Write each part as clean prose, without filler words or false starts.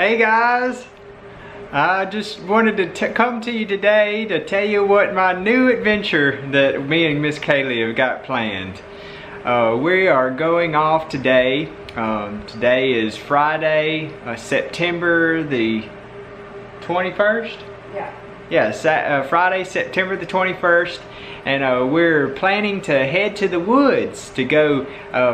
Hey guys, I just wanted to come to you today to tell you what my new adventure that me and Miss Kaylee have got planned. We are going off today. Today is Friday, September the 21st? Yeah, Friday, September the 21st. And we're planning to head to the woods to go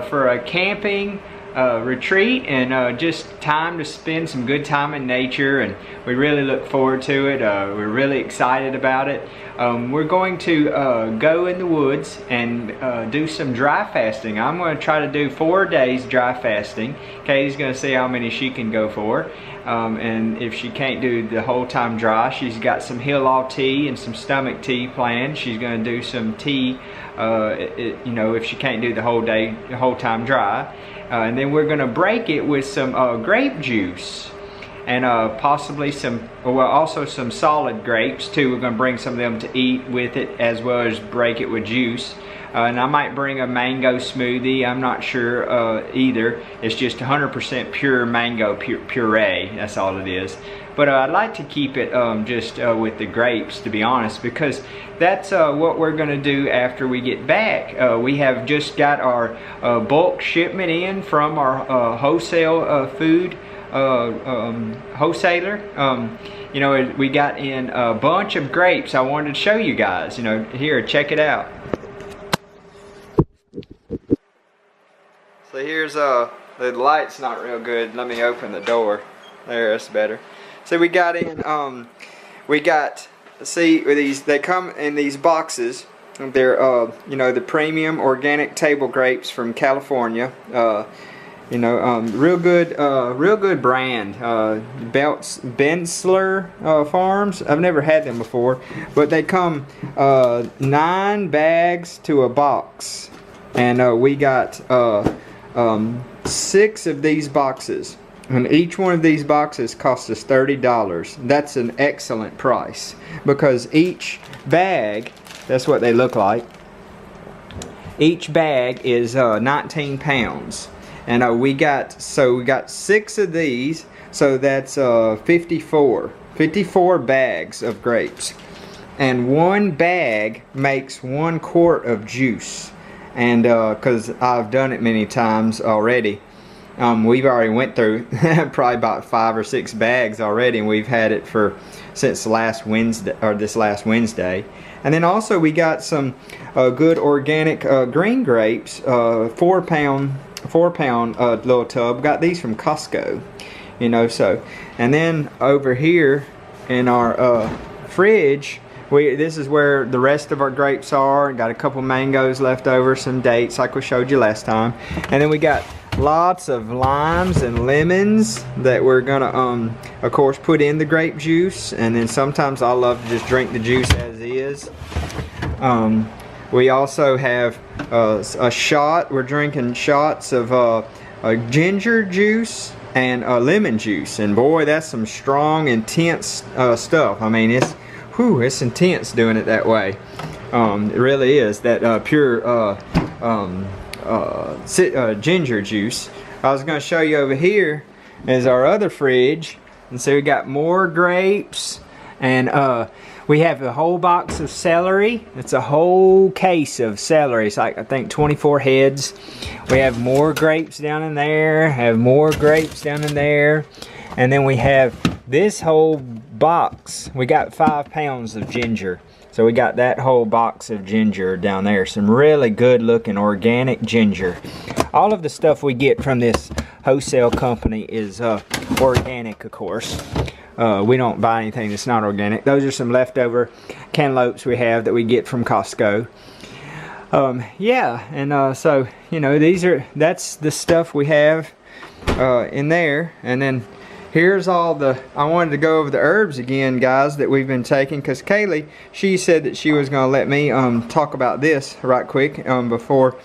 for a camping retreat and just time to spend some good time in nature, and we really look forward to it. We're really excited about it. We're going to go in the woods and do some dry fasting. I'm going to try to do 4 days dry fasting. Katie's going to see how many she can go for, and if she can't do the whole time dry, she's got some Hill tea and some stomach tea planned. She's going to do some tea, you know, if she can't do the whole day, the whole time dry. And then we're going to break it with some grape juice and possibly some, well, also some solid grapes too. We're going to bring some of them to eat with it, as well as break it with juice. And I might bring a mango smoothie. I'm not sure either. It's just 100% pure mango puree. That's all it is. But I'd like to keep it just with the grapes, to be honest, because that's what we're going to do after we get back. We have just got our bulk shipment in from our wholesale food wholesaler. You know, we got in a bunch of grapes. I wanted to show you guys. You know, here, check it out. So here's the light's not real good. Let me open the door. There, that's better. So we got in, see, these, they come in these boxes. They're, you know, the premium organic table grapes from California. You know, real good brand. Bensler Farms. I've never had them before, but they come 9 bags to a box, and we got 6 of these boxes. And each one of these boxes cost us $30. That's an excellent price, because each bag, that's what they look like. Each bag is 19 pounds. And we got 6 of these, so that's 54 bags of grapes. And 1 bag makes 1 quart of juice. And because I've done it many times already. We've already went through probably about 5 or 6 bags already, and we've had it since last Wednesday, or this last Wednesday. And then also we got some good organic green grapes, 4 pound little tub. Got these from Costco, you know. So, and then over here in our fridge, this is where the rest of our grapes are. Got a couple mangoes left over, some dates like we showed you last time, and then we got lots of limes and lemons that we're gonna of course put in the grape juice. And then sometimes I love to just drink the juice as is. We also have a shot. We're drinking shots of ginger juice and lemon juice, and boy, that's some strong, intense stuff. I mean, it's intense doing it that way. It really is. That pure ginger juice. I was going to show you over here is our other fridge, and so we got more grapes, and we have a whole box of celery. It's a whole case of celery. It's like, I think, 24 heads. We have more grapes down in there, have more grapes down in there, and then we have this whole box. We got 5 pounds of ginger. So we got that whole box of ginger down there. Some really good looking organic ginger. All of the stuff we get from this wholesale company is organic, of course. We don't buy anything that's not organic. Those are some leftover cantaloupes we have that we get from Costco. Yeah, and so, you know, that's the stuff we have in there. And then here's all the, I wanted to go over the herbs again, guys, that we've been taking, because Kaylee, she said that she was going to let me talk about this right quick before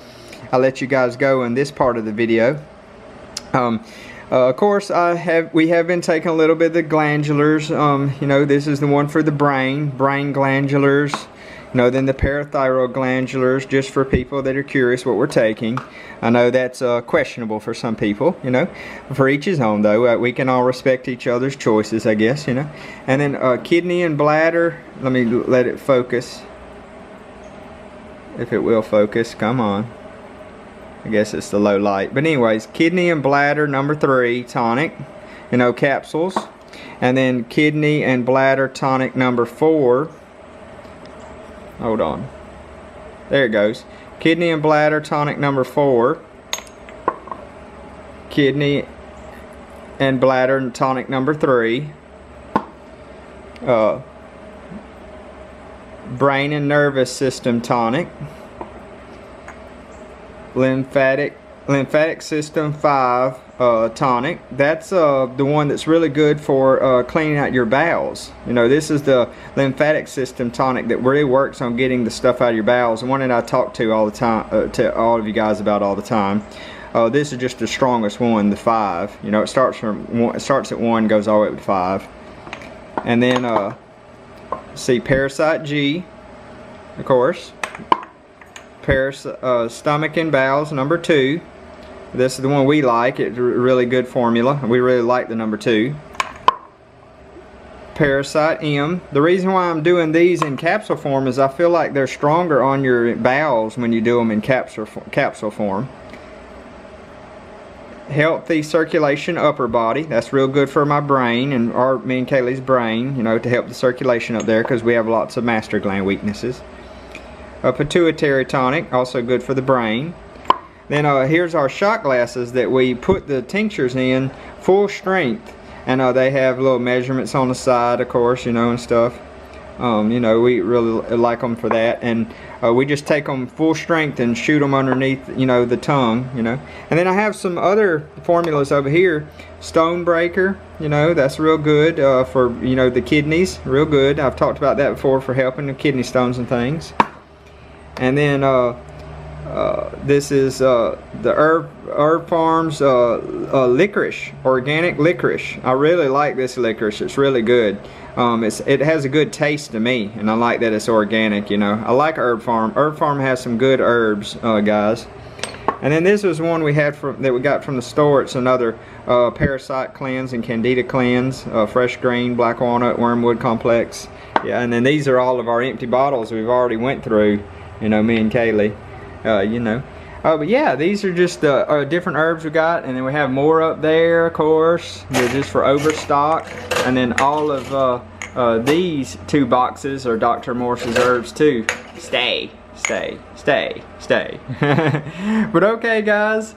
I let you guys go in this part of the video. Of course, we have been taking a little bit of the glandulars. You know, this is the one for the brain glandulars. Then the parathyroid glandulars, just for people that are curious what we're taking. I know that's questionable for some people, For each his own, though. We can all respect each other's choices, I guess, And then kidney and bladder. Let me let it focus. If it will focus, come on. I guess it's the low light. But anyways, kidney and bladder number 3 tonic, capsules. And then kidney and bladder tonic number 4. Hold on. There it goes. Kidney and bladder tonic number 4. Kidney and bladder tonic number 3. Brain and nervous system tonic. Lymphatic system 5 tonic. That's the one that's really good for cleaning out your bowels. This is the lymphatic system tonic that really works on getting the stuff out of your bowels. The one that I talk to all the time, to all of you guys about all the time. This is just the strongest one, the 5. It starts at 1, goes all the way up to 5. And then see Parasite G, of course. Stomach and bowels number 2. This is the one we like. It's a really good formula. We really like the number 2. Parasite M. The reason why I'm doing these in capsule form is I feel like they're stronger on your bowels when you do them in capsule form. Healthy circulation upper body. That's real good for my brain and me and Kaylee's brain, to help the circulation up there because we have lots of master gland weaknesses. A pituitary tonic, also good for the brain. Then here's our shot glasses that we put the tinctures in full strength. And they have little measurements on the side, of course, and stuff. We really like them for that. And we just take them full strength and shoot them underneath, the tongue, And then I have some other formulas over here. Stone breaker, that's real good for, the kidneys. Real good. I've talked about that before for helping the kidney stones and things. And then this is the Herb Farms licorice, organic licorice. I really like this licorice. It's really good. It has a good taste to me, and I like that it's organic. I like Herb Farm. Herb Farm has some good herbs, guys. And then this was one we had that we got from the store. It's another parasite cleanse and candida cleanse, fresh green, black walnut, wormwood complex. Yeah, and then these are all of our empty bottles we've already went through. Me and Kaylee, but yeah, these are just the different herbs we got, and then we have more up there, of course. They're just for overstock, and then all of these 2 boxes are Dr. Morse's herbs too. Stay. But okay, guys,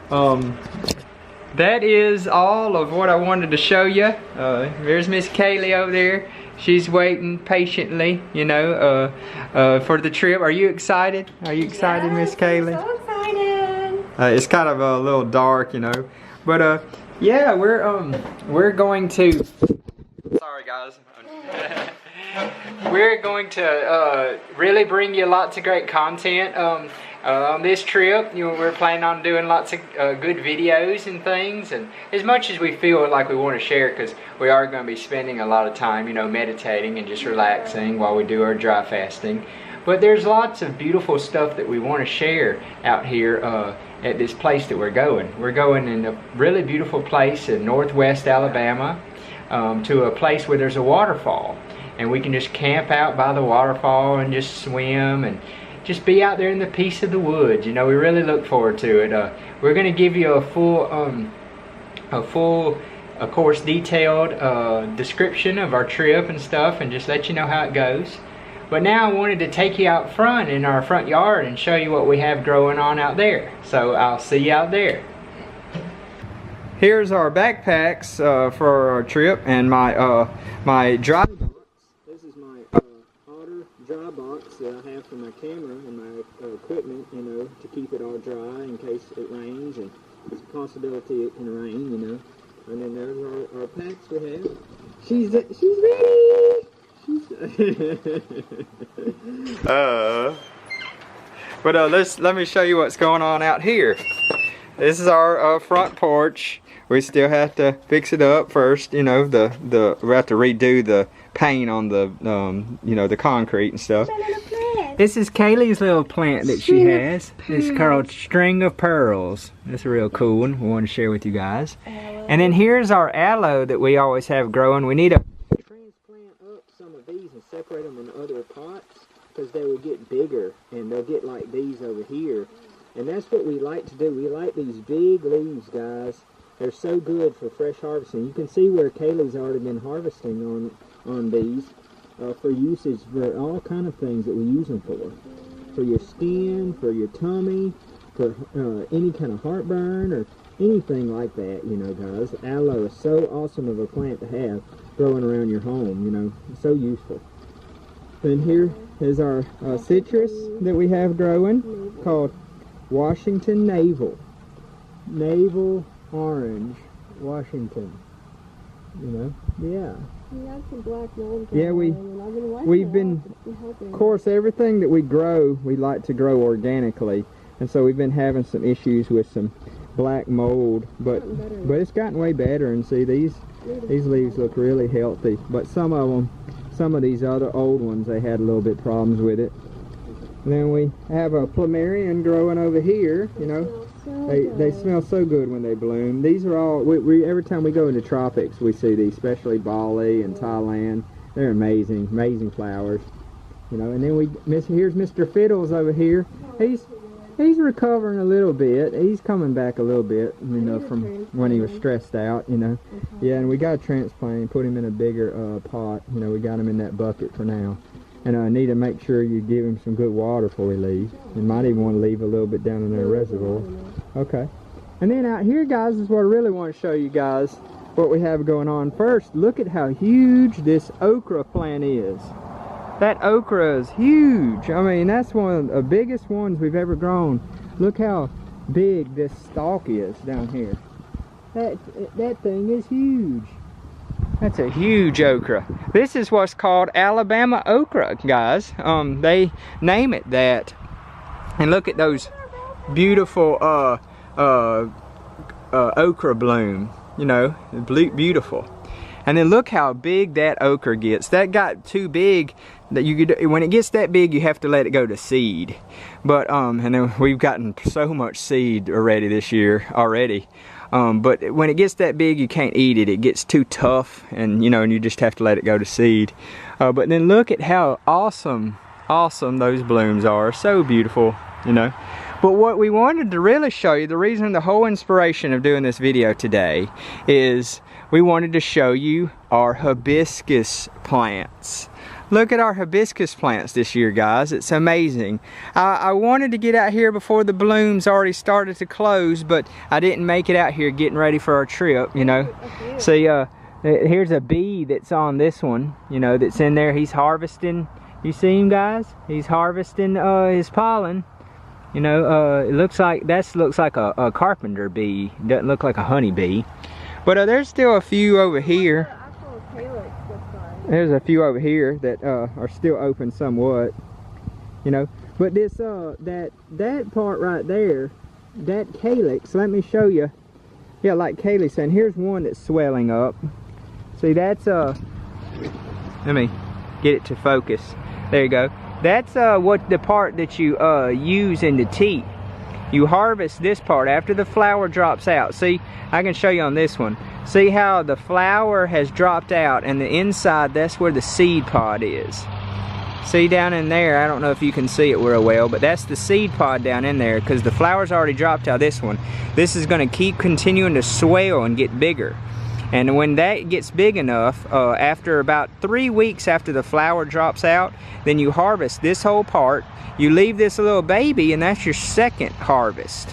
that is all of what I wanted to show you. There's Miss Kaylee over there. She's waiting patiently, for the trip. Are you excited? Are you excited, yes, Miss Kaylee? I'm so excited. It's kind of a little dark, But yeah, we're going to. Sorry, guys. We're going to really bring you lots of great content on this trip. We're planning on doing lots of good videos and things, and as much as we feel like we want to share, because we are going to be spending a lot of time, meditating and just relaxing while we do our dry fasting. But there's lots of beautiful stuff that we want to share out here at this place that we're going. We're going in a really beautiful place in northwest Alabama to a place where there's a waterfall. And we can just camp out by the waterfall and just swim and just be out there in the peace of the woods. We really look forward to it. We're going to give you a full, of course, detailed description of our trip and stuff, and just let you know how it goes. But now I wanted to take you out front in our front yard and show you what we have growing on out there. So I'll see you out there. Here's our backpacks for our trip, and my dry box. This is my otter dry box that I have for my camera and my equipment, to keep it all dry in case it rains, and there's a possibility it can rain, And then there's our packs we have. She's ready. But let me show you what's going on out here. This is our front porch. We still have to fix it up first. We have to redo the paint on the the concrete and stuff. This is Kaylee's little plant that she has. It's called String of Pearls. That's a real cool one. We want to share with you guys. And then here's our aloe that we always have growing. We need to transplant up some of these and separate them in other pots because they will get bigger and they'll get like these over here. And that's what we like to do. We like these big leaves, guys. They're so good for fresh harvesting. You can see where Kaylee's already been harvesting on these for usage for all kind of things that we use them for. For your skin, for your tummy, for any kind of heartburn or anything like that, you know, guys. Aloe is so awesome of a plant to have growing around your home, you know. It's so useful. And here is our citrus that we have growing called Washington Navel. Navel Orange, Washington. You know, yeah. We have some black mold. Yeah, we've been, of course, everything that we grow, we like to grow organically, and so we've been having some issues with some black mold, but it's gotten way better. And see, these leaves look really healthy, but some of these other old ones, they had a little bit problems with it. And then we have a plumerian growing over here, you know. They smell so good when they bloom. These are all, every time we go into tropics, we see these, especially Bali and Thailand. They're amazing, amazing flowers. You know, and then here's Mr. Fiddles over here. He's recovering a little bit. He's coming back a little bit, you know, from when he was stressed out, you know. Yeah, and we got to transplant him, put him in a bigger pot. You know, we got him in that bucket for now. And I need to make sure you give him some good water before we leave. You might even want to leave a little bit down in their reservoir. Okay. And then out here, guys, is what I really want to show you guys what we have going on. First, look at how huge this okra plant is. That okra is huge. I mean, that's one of the biggest ones we've ever grown. Look how big this stalk is down here. That thing is huge. That's a huge okra. This is what's called Alabama okra, guys. They name it that. And look at those beautiful okra bloom. You know, beautiful. And then look how big that okra gets. That got too big that you could, when it gets that big, you have to let it go to seed. But and then we've gotten so much seed already this year already. But when it gets that big, you can't eat it. It gets too tough, and you know, and you just have to let it go to seed. But then look at how awesome those blooms are. So beautiful, you know. But what we wanted to really show you, the reason, the whole inspiration of doing this video today is we wanted to show you our hibiscus plants. Look at our hibiscus plants this year, guys. It's amazing. I wanted to get out here before the blooms already started to close, but I didn't make it out here getting ready for our trip, you know. See, here's a bee that's on this one, you know, that's in there. He's harvesting. You see him, guys? He's harvesting his pollen. You know, it looks like, looks like a carpenter bee. Doesn't look like a honey bee. But there's still a few over here. There's a few over here that are still open somewhat, you know. But this that part right there, that calyx, let me show you. Yeah, like Kaylee saying, here's one that's swelling up. See, that's let me get it to focus. There you go. That's what the part that you use in the tea. You harvest this part after the flower drops out. See, I can show you on this one. See how the flower has dropped out, and the inside, that's where the seed pod is. See down in there, I don't know if you can see it real well, but that's the seed pod down in there, because the flower's already dropped out this one. This is going to keep continuing to swell and get bigger. And when that gets big enough, after about 3 weeks after the flower drops out, then you harvest this whole part. You leave this little baby, and that's your second harvest.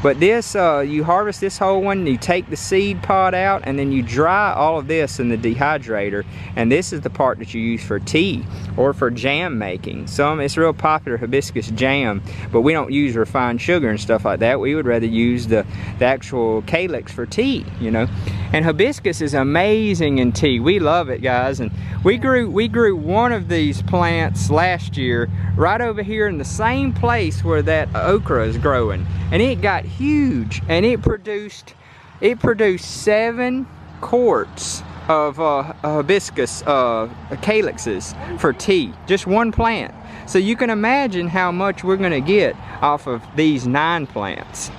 But this, you harvest this whole one, you take the seed pod out, and then you dry all of this in the dehydrator. And this is the part that you use for tea or for jam making. It's real popular, hibiscus jam, but we don't use refined sugar and stuff like that. We would rather use the actual calyx for tea, you know. And hibiscus is amazing in tea. We love it, guys. And we grew one of these plants last year right over here in the same place where that okra is growing. And it got huge, and it produced 7 quarts of hibiscus calyxes for tea. Just one plant. So you can imagine how much we're gonna get off of these 9 plants.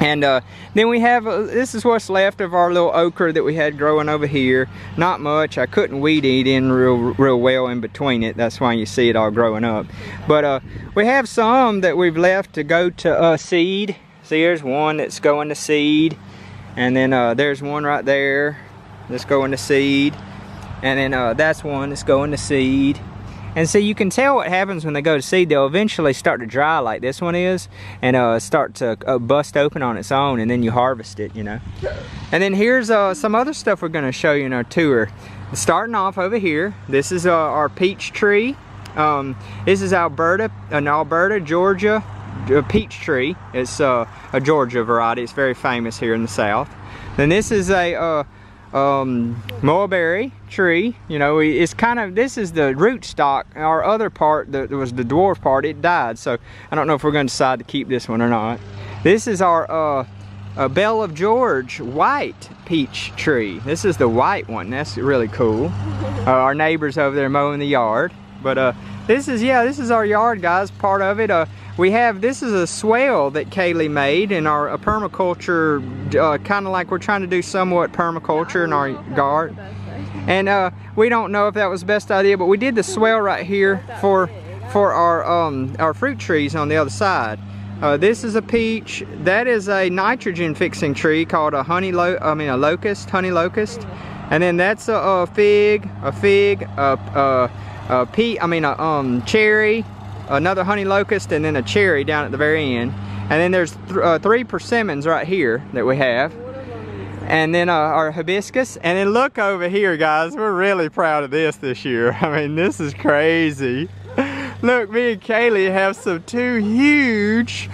And then we have, this is what's left of our little okra that we had growing over here. Not much. I couldn't weed eat in real well in between it. That's why you see it all growing up. But we have some that we've left to go to seed. See, there's one that's going to seed. And then there's one right there that's going to seed. And then that's one that's going to seed. And so you can tell what happens when they go to seed. They'll eventually start to dry like this one is, and start to bust open on its own, and then you harvest it, you know. And then here's some other stuff we're going to show you in our tour. Starting off over here, this is our peach tree. This is an Alberta, Georgia peach tree. It's a Georgia variety. It's very famous here in the South. Then this is a mulberry tree. You know, it's kind of, this is the root stock. Our other part that was the dwarf part, it died, so I don't know if we're going to decide to keep this one or not. This is our Belle of George white peach tree. This is the white one. That's really cool. Our neighbors over there mowing the yard. But this is our yard, guys, part of it. We have, this is a swale that Kaylee made in our permaculture, kind of like we're trying to do somewhat permaculture in our garden. And we don't know if that was the best idea, but we did the swale right here for our fruit trees on the other side. This is a peach. That is a nitrogen fixing tree called a honey locust. And then that's a cherry, another honey locust, and then a cherry down at the very end. And then there's 3 persimmons right here that we have. And then our hibiscus. And then look over here, guys. We're really proud of this year. I mean, this is crazy. Look, me and Kaylee have two huge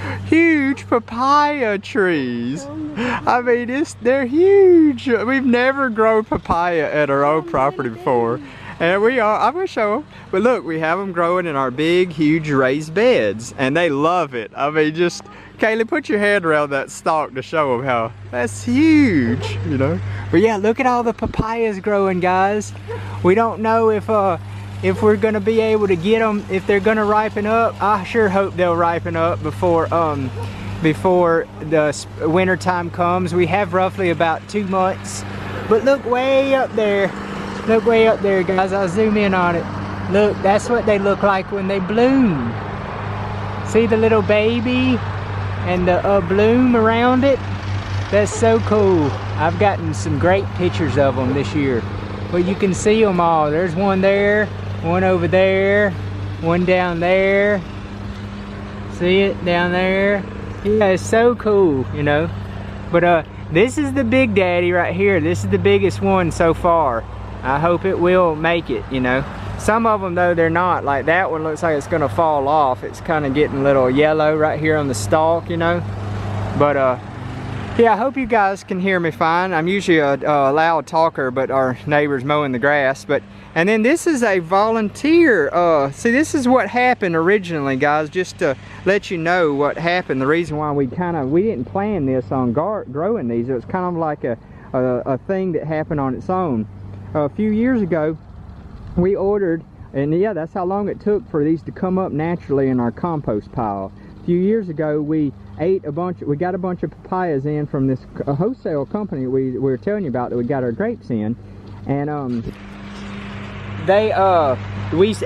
papaya trees. I mean, they're huge. We've never grown papaya at our own property before. And I'm gonna show them. But look, we have them growing in our big, huge raised beds. And they love it. I mean, just, Kaylee, put your hand around that stalk to show them how that's huge, you know. But yeah, look at all the papayas growing, guys. We don't know if we're gonna be able to get them, if they're gonna ripen up. I sure hope they'll ripen up before the winter time comes. We have roughly about 2 months. But look way up there. Look way up there, guys. I'll zoom in on it. Look, that's what they look like when they bloom. See the little baby and the bloom around it? That's so cool. I've gotten some great pictures of them this year. But you can see them all. There's one there, one over there, one down there. See it down there? Yeah, it's so cool, you know. But this is the big daddy right here. This is the biggest one so far. I hope it will make it, you know. Some of them, though, they're not. Like that one looks like it's gonna fall off. It's kind of getting a little yellow right here on the stalk, you know. But yeah, I hope you guys can hear me fine. I'm usually a loud talker, but our neighbor's mowing the grass. And then this is a volunteer. See, this is what happened originally, guys, just to let you know what happened. The reason why we didn't plan this on growing these. It was kind of like a thing that happened on its own. A few years ago, we ordered, and yeah, that's how long it took for these to come up naturally in our compost pile. A few years ago, we got a bunch of papayas in from this wholesale company we were telling you about that we got our grapes in. And we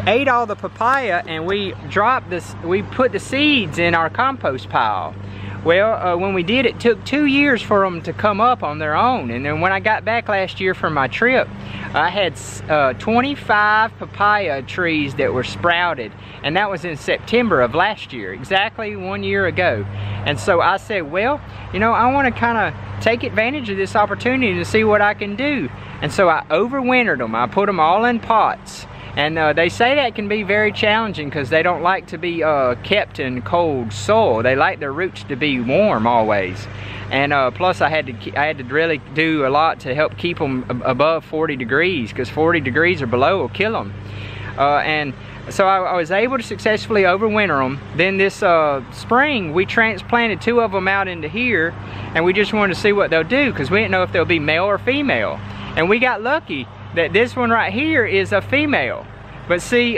ate all the papaya, and we put the seeds in our compost pile. Well, when we did, it took 2 years for them to come up on their own. And then when I got back last year from my trip, I had 25 papaya trees that were sprouted. And that was in September of last year, exactly 1 year ago. And so I said, well, you know, I want to kind of take advantage of this opportunity to see what I can do. And so I overwintered them. I put them all in pots. And they say that can be very challenging because they don't like to be kept in cold soil. They like their roots to be warm always. And plus I had to really do a lot to help keep them above 40 degrees, because 40 degrees or below will kill them. And so I was able to successfully overwinter them. Then this spring we transplanted 2 of them out into here, and we just wanted to see what they'll do because we didn't know if they'll be male or female. And we got lucky that this one right here is a female. But see,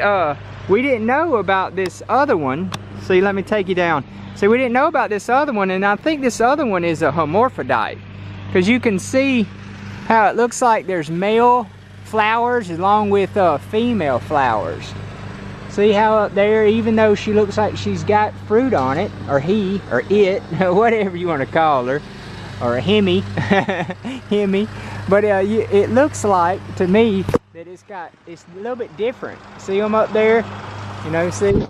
we didn't know about this other one. See, let me take you down. See, we didn't know about this other one, and I think this other one is a hermaphrodite, because you can see how it looks like there's male flowers along with female flowers. See how up there, even though she looks like she's got fruit on it, or he, or it, whatever you want to call her, or a hemi, hemi, but it looks like to me that it's a little bit different. See them up there, you know, see? See up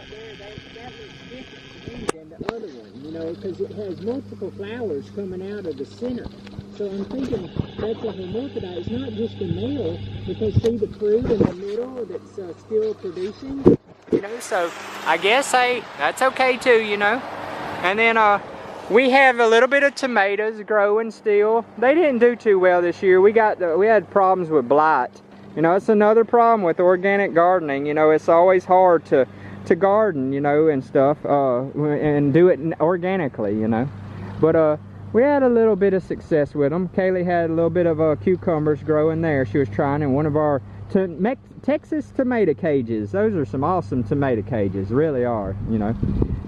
there, that looks different to me than the other one, you know, because it has multiple flowers coming out of the center. So I'm thinking that's a hermaphrodite. It's not just a male, because see the fruit in the middle that's still producing, you know. So I guess, hey, that's okay too, you know. And then we have a little bit of tomatoes growing still. They didn't do too well this year. We had problems with blight. You know, it's another problem with organic gardening. You know, it's always hard to garden, you know, and stuff, and do it organically, you know. But we had a little bit of success with them. Kaylee had a little bit of cucumbers growing there. She was trying in one of our Texas tomato cages. Those are some awesome tomato cages, really are, you know.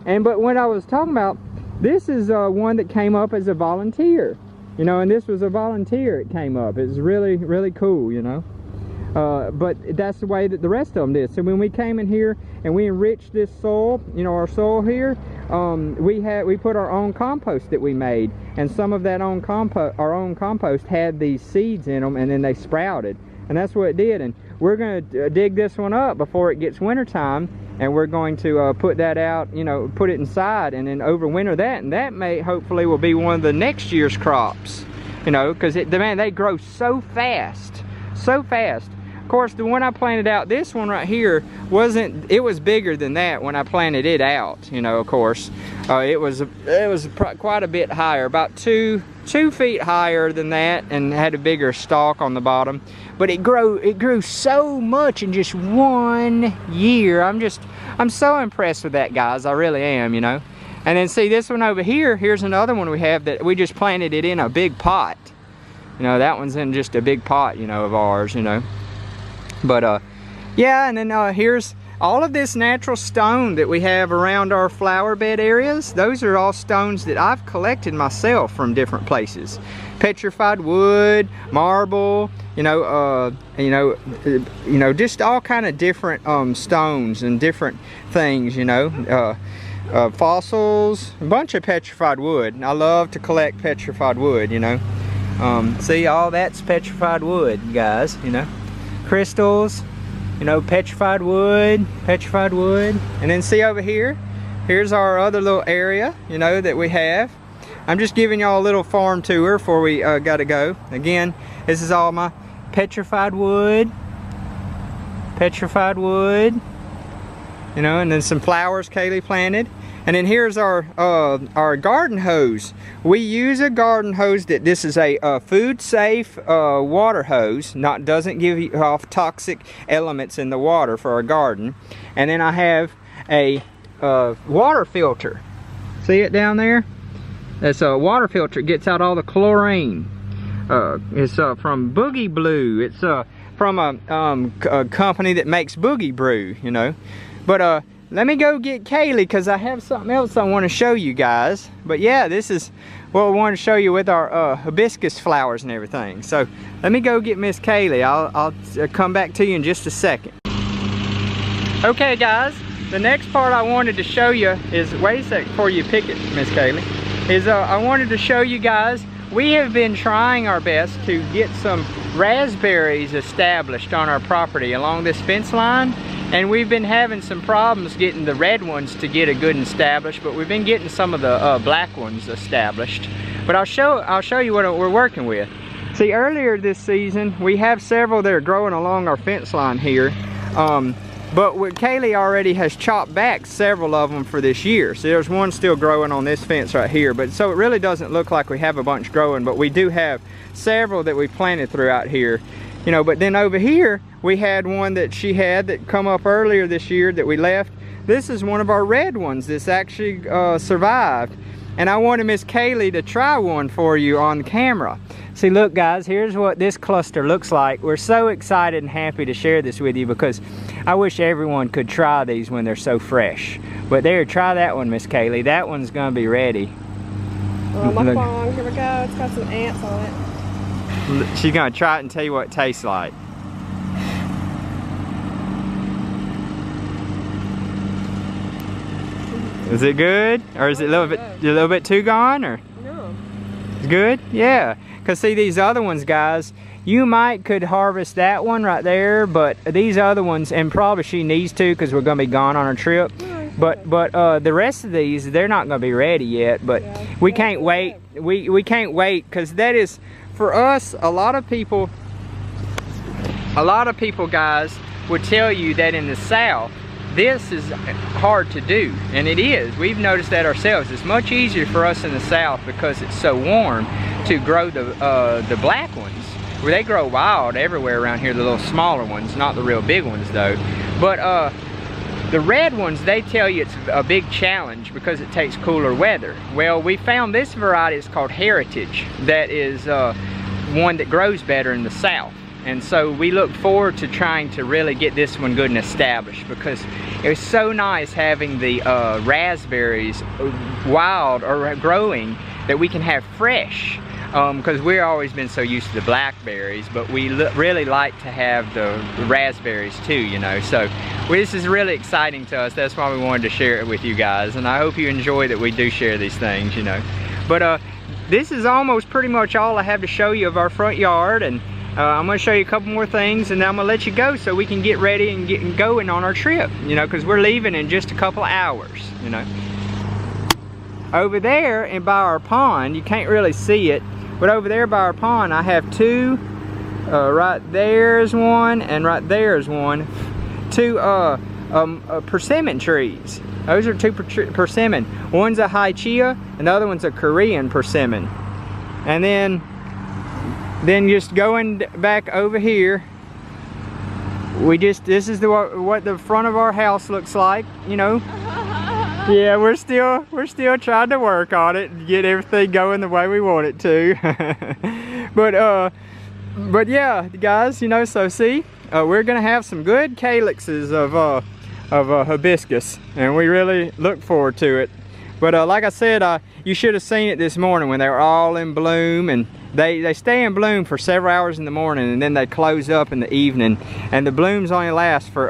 But when I was talking about, this is one that came up as a volunteer, you know, and this was a volunteer. It came up. It's really, really cool, you know. But that's the way that the rest of them did. So when we came in here and we enriched this soil, you know, our soil here, we put our own compost that we made, and some of that our own compost had these seeds in them, and then they sprouted, and that's what it did. And we're going to dig this one up before it gets wintertime, and we're going to put that out, you know, put it inside, and then overwinter that, and that may hopefully will be one of the next year's crops, you know, because man, they grow so fast, so fast. Of course, the one I planted out, this one right here, it was bigger than that when I planted it out, you know, of course. It was quite a bit higher, about 2 feet higher than that, and had a bigger stalk on the bottom. But it grew so much in just 1 year. I'm so impressed with that, guys. I really am, you know. And then see this one over here, here's another one we have that we just planted it in a big pot. You know, that one's in just a big pot, you know, of ours, you know. But yeah, and then here's all of this natural stone that we have around our flower bed areas. Those are all stones that I've collected myself from different places. Petrified wood, marble, you know, just all kind of different stones and different things, you know. Fossils, a bunch of petrified wood. I love to collect petrified wood, you know. See, all that's petrified wood, guys, you know. Crystals, you know, petrified wood. And then see over here, here's our other little area, you know, that we have. I'm just giving y'all a little farm tour before we gotta go. Again, this is all my petrified wood, you know, and then some flowers Kaylee planted. And then here's our garden hose. We use a garden hose this is a food safe water hose, doesn't give off toxic elements in the water for our garden. And then I have a water filter. See it down there? It's a water filter. It gets out all the chlorine. It's from Boogie Blue. It's from a company that makes Boogie Brew, you know. But let me go get Kaylee, because I have something else I want to show you guys. But yeah, this is what we want to show you with our hibiscus flowers and everything. So let me go get Miss Kaylee. I'll come back to you in just a second. Okay guys, the next part I wanted to show you is, wait a second before you pick it, Miss Kaylee, is I wanted to show you guys, we have been trying our best to get some raspberries established on our property along this fence line. And we've been having some problems getting the red ones to get a good established, but we've been getting some of the black ones established. But I'll show you what we're working with. See, earlier this season, we have several that are growing along our fence line here. But Kaylee already has chopped back several of them for this year. So there's one still growing on this fence right here. But so it really doesn't look like we have a bunch growing, but we do have several that we planted throughout here. You know, but then over here, we had one that she had that come up earlier this year that we left. This is one of our red ones that's actually survived. And I wanted Miss Kaylee to try one for you on camera. See, look guys, here's what this cluster looks like. We're so excited and happy to share this with you because I wish everyone could try these when they're so fresh. But there, try that one, Miss Kaylee. That one's gonna be ready. Oh, my phone, here we go. It's got some ants on it. She's gonna try it and tell you what it tastes like. Is it good? Or is it a little bit too gone? Or? No. It's good? Yeah. Because see, these other ones, guys, you could harvest that one right there, but these other ones, and probably she needs to because we're going to be gone on our trip. But the rest of these, they're not going to be ready yet. But yeah, we can't wait. We can't wait because that is, for us, a lot of people, guys, would tell you that in the South, this is hard to do, and it is. We've noticed that ourselves. It's much easier for us in the South because it's so warm to grow the black ones. Where they grow wild everywhere around here, the little smaller ones, not the real big ones though. But the red ones, they tell you it's a big challenge because it takes cooler weather. Well, we found this variety is called Heritage. That is one that grows better in the South. And so we look forward to trying to really get this one good and established because it was so nice having the raspberries wild or growing that we can have fresh. Because we've always been so used to the blackberries, but we really like to have the raspberries too, you know. So this is really exciting to us. That's why we wanted to share it with you guys. And I hope you enjoy that we do share these things, you know. But this is almost pretty much all I have to show you of our front yard. And I'm going to show you a couple more things and then I'm going to let you go so we can get ready and get going on our trip, you know, because we're leaving in just a couple of hours, you know. Over there and by our pond, you can't really see it, but over there by our pond I have two, right there's one and right there's one, two persimmon trees. Those are two persimmon. One's a high chia and the other one's a Korean persimmon. And then just going back over here, this is what the front of our house looks like, you know. Yeah, we're still trying to work on it and get everything going the way we want it to. but yeah, guys, you know, so see, we're gonna have some good calyxes of hibiscus, and we really look forward to it. But like I said, you should have seen it this morning when they were all in bloom, and they stay in bloom for several hours in the morning and then they close up in the evening, and the blooms only last for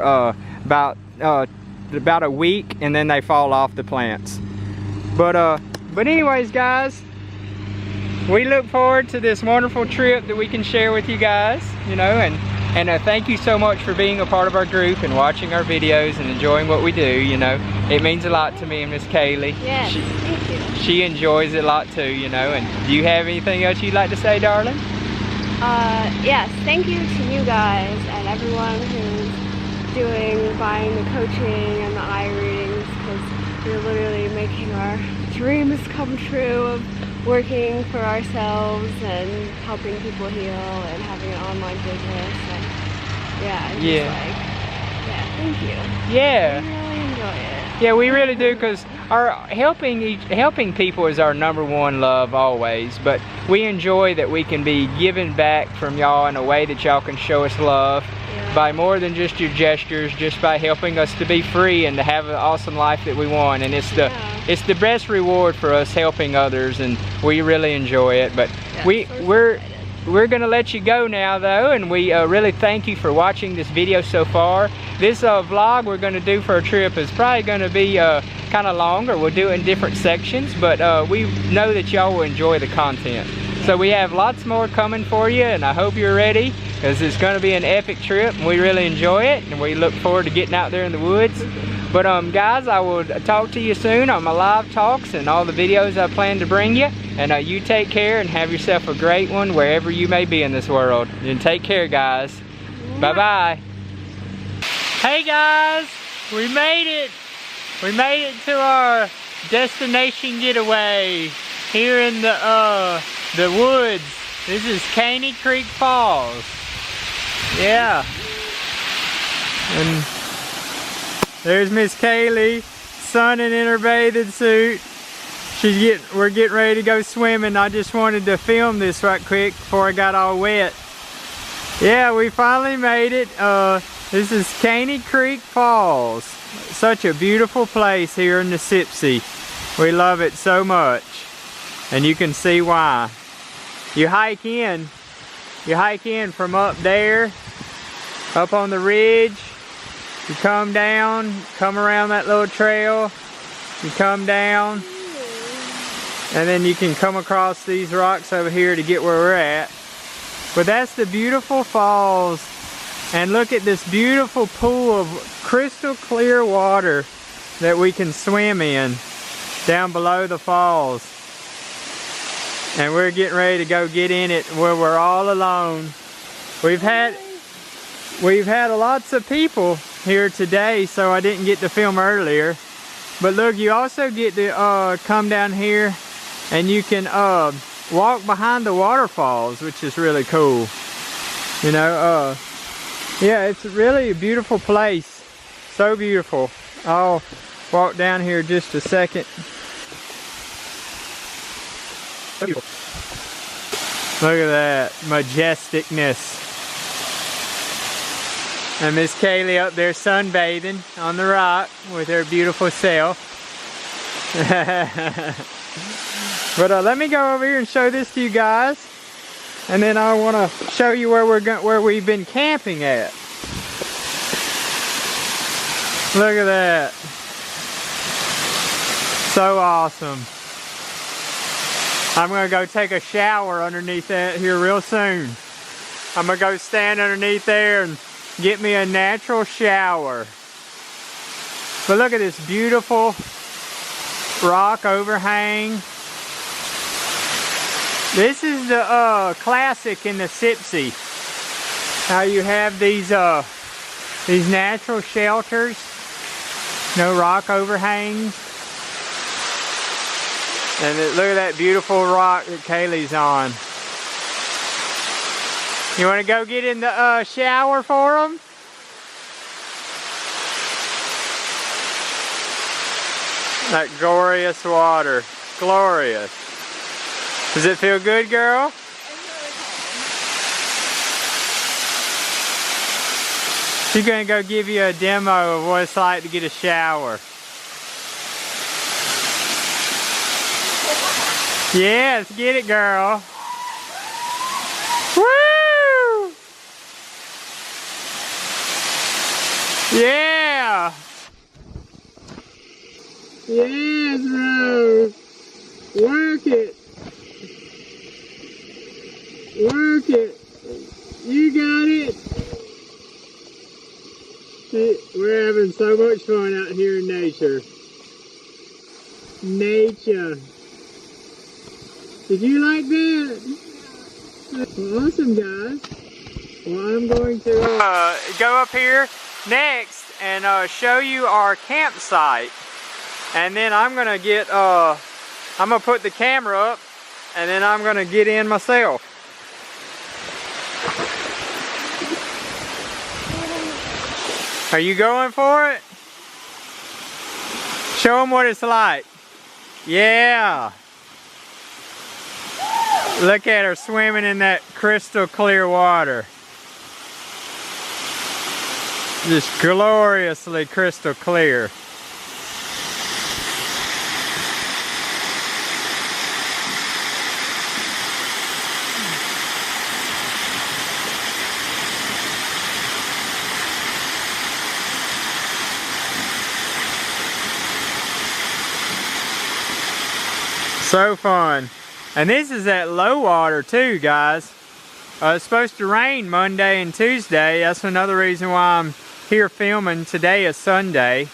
about a week and then they fall off the plants. But anyways, guys, we look forward to this wonderful trip that we can share with you guys, you know, and thank you so much for being a part of our group and watching our videos and enjoying what we do, you know. It means a lot to me and Miss Kaylee. Yes, thank you. She enjoys it a lot too, you know. And do you have anything else you'd like to say, darling? Yes, thank you to you guys and everyone who's buying the coaching and the eye readings, because you're literally making our dreams come true of working for ourselves and helping people heal and having an online business. And thank you. Yeah. I really enjoy it. Yeah, we really do, because our helping people is our #1 love always, but we enjoy that we can be giving back from y'all in a way that y'all can show us love by more than just your gestures, just by helping us to be free and to have an awesome life that we want. And it's the best reward for us helping others, and we really enjoy it. But we're gonna let you go now though, and we really thank you for watching this video so far. This vlog we're gonna do for our trip is probably gonna be kind of longer. We'll do it in different sections, but we know that y'all will enjoy the content. So we have lots more coming for you, and I hope you're ready, because it's gonna be an epic trip and we really enjoy it, and we look forward to getting out there in the woods. But guys, I will talk to you soon on my live talks and all the videos I plan to bring you. And you take care and have yourself a great one wherever you may be in this world. And take care, guys. Bye-bye. Hey guys, we made it. We made it to our destination getaway here in the woods. This is Caney Creek Falls. Yeah. And there's Miss Kaylee, sunning in her bathing suit. We're getting ready to go swimming. I just wanted to film this right quick before I got all wet. Yeah, we finally made it. This is Caney Creek Falls. Such a beautiful place here in the Sipsey. We love it so much. And you can see why. You hike in from up there, up on the ridge. You come down, come around that little trail. You come down, and then you can come across these rocks over here to get where we're at. But that's the beautiful falls. And look at this beautiful pool of crystal clear water that we can swim in down below the falls. And we're getting ready to go get in it where we're all alone. We've had lots of people here today, so I didn't get to film earlier. But look, you also get to come down here and you can walk behind the waterfalls, which is really cool. You know, yeah, it's really a beautiful place. So beautiful. I'll walk down here just a second. Look at that majesticness. And Miss Kaylee up there sunbathing on the rock with her beautiful self. But let me go over here and show this to you guys, and then I want to show you where we've been camping at. Look at that! So awesome. I'm gonna go take a shower underneath that here real soon. I'm gonna go stand underneath there and get me a natural shower. But look at this beautiful rock overhang. This is the classic in the Sipsey. How you have these natural shelters, no rock overhangs. And look at that beautiful rock that Kaylee's on. You want to go get in the shower for them? That glorious water. Glorious. Does it feel good, girl? She's going to go give you a demo of what it's like to get a shower. Yes, get it, girl. Woo! Yeah! Yes, Rose. Work it. Work it. You got it. See, we're having so much fun out here in nature. Nature. Did you like that? Well, awesome, guys. Well, I'm going to go up here next and show you our campsite. And then I'm gonna get, I'm gonna put the camera up, and then I'm gonna get in myself. Are you going for it? Show them what it's like. Yeah. Look at her swimming in that crystal clear water. Just gloriously crystal clear. So fun. And this is at low water too, guys. It's supposed to rain Monday and Tuesday. That's another reason why I'm here filming. Today is Sunday.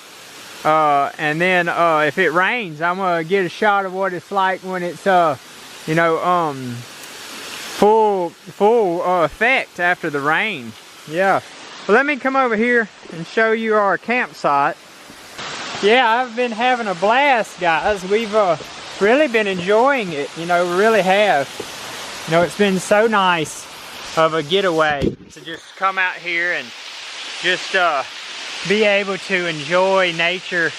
And then if it rains, I'm gonna get a shot of what it's like when it's you know, full effect after the rain. Yeah. Well, let me come over here and show you our campsite. Yeah, I've been having a blast, guys. We've really been enjoying it, you know, we really have. You know, it's been so nice of a getaway to just come out here and just be able to enjoy nature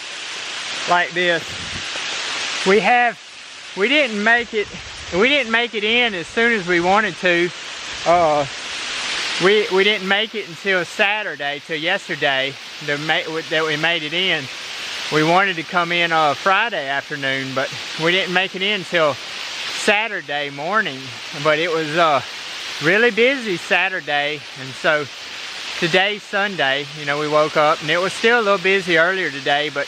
like this. We have we didn't make it in as soon as we wanted to. We didn't make it until Saturday, till yesterday, that we made it in. We wanted to come in Friday afternoon, but we didn't make it in until Saturday morning. But it was really busy Saturday, and so today's Sunday, you know, we woke up and it was still a little busy earlier today, but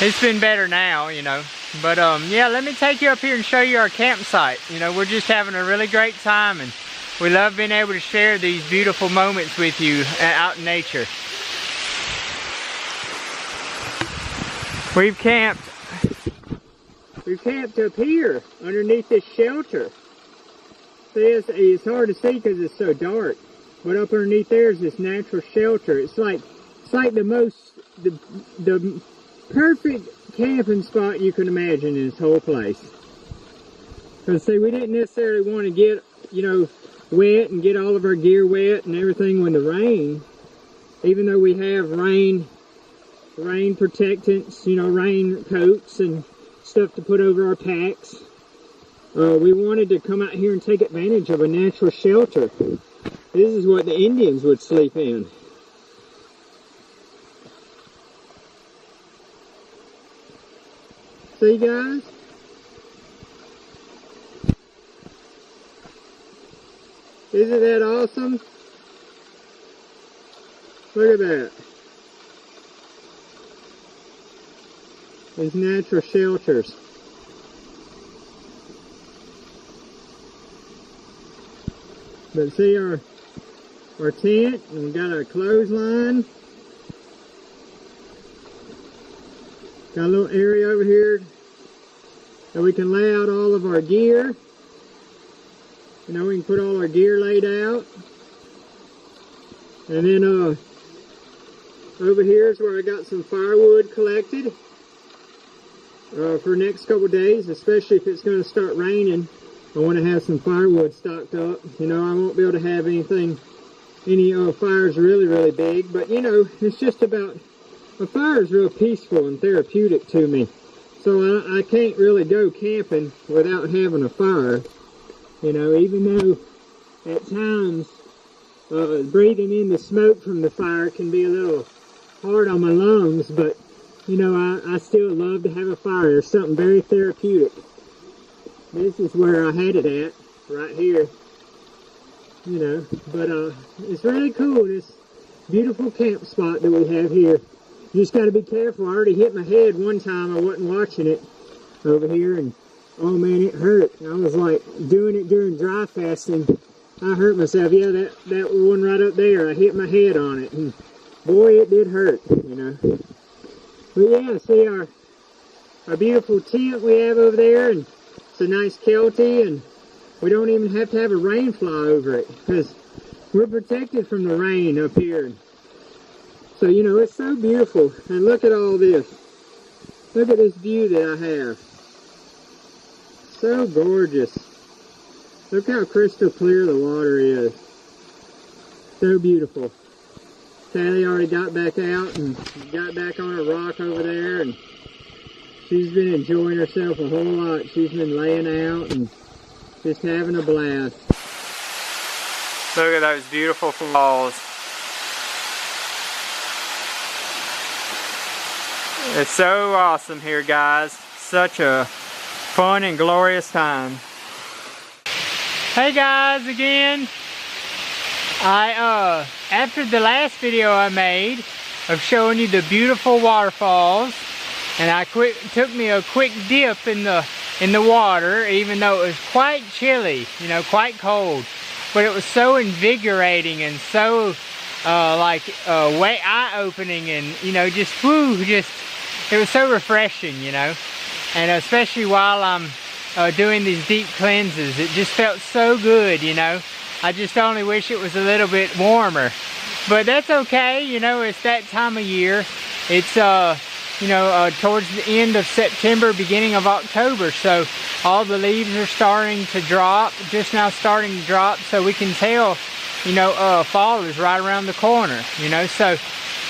it's been better now, you know. But yeah, let me take you up here and show you our campsite. You know, we're just having a really great time, and we love being able to share these beautiful moments with you out in nature. We've camped up here underneath this shelter. See, it's hard to see because it's so dark, but up underneath there is this natural shelter. It's like the perfect camping spot you can imagine in this whole place. Because see, we didn't necessarily want to get, you know, wet and get all of our gear wet and everything when the rain, even though we have rain protectants, you know, rain coats and stuff to put over our packs. We wanted to come out here and take advantage of a natural shelter. This is what the Indians would sleep in. See, guys? Isn't that awesome? Look at that. These natural shelters. But see our tent, and we got our clothesline. Got a little area over here that we can lay out all of our gear. You know, we can put all our gear laid out. And then over here is where I got some firewood collected for the next couple of days, especially if it's going to start raining. I want to have some firewood stocked up. You know, I won't be able to have any fires really big, but you know, it's just about, a fire is real peaceful and therapeutic to me. So I can't really go camping without having a fire. You know, even though at times breathing in the smoke from the fire can be a little hard on my lungs, but you know, I still love to have a fire. There's something very therapeutic. This is where I had it at, right here. You know, but it's really cool, this beautiful camp spot that we have here. You just got to be careful. I already hit my head one time. I wasn't watching it over here, and oh man, it hurt. I was like doing it during dry fasting. I hurt myself. Yeah, that one right up there, I hit my head on it, and boy, it did hurt, you know. But yeah, see our beautiful tent we have over there, and it's a nice Kelty, and we don't even have to have a rain fly over it because we're protected from the rain up here. So, you know, it's so beautiful. And look at all this. Look at this view that I have. So gorgeous. Look how crystal clear the water is. So beautiful. Callie already got back out and got back on a rock over there, and she's been enjoying herself a whole lot. She's been laying out and just having a blast. Look at those beautiful falls. It's so awesome here, guys. Such a fun and glorious time. Hey guys, again. After the last video I made of showing you the beautiful waterfalls, and took me a quick dip in the water, even though it was quite chilly, you know, quite cold, but it was so invigorating and so way eye-opening, and you know, it was so refreshing, you know. And especially while I'm doing these deep cleanses, it just felt so good, you know. I just only wish it was a little bit warmer, but that's okay, you know. It's that time of year. It's you know, towards the end of September, beginning of October, so all the leaves are starting to drop, just now starting to drop, so we can tell, you know, fall is right around the corner, you know. So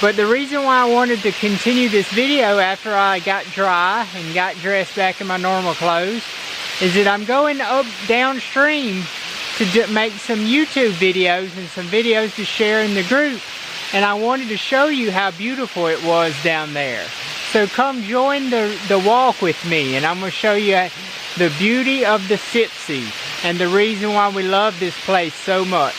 But the reason why I wanted to continue this video after I got dry and got dressed back in my normal clothes is that I'm going up downstream to make some YouTube videos and some videos to share in the group. And I wanted to show you how beautiful it was down there. So come join the walk with me, and I'm going to show you the beauty of the Sipsey and the reason why we love this place so much.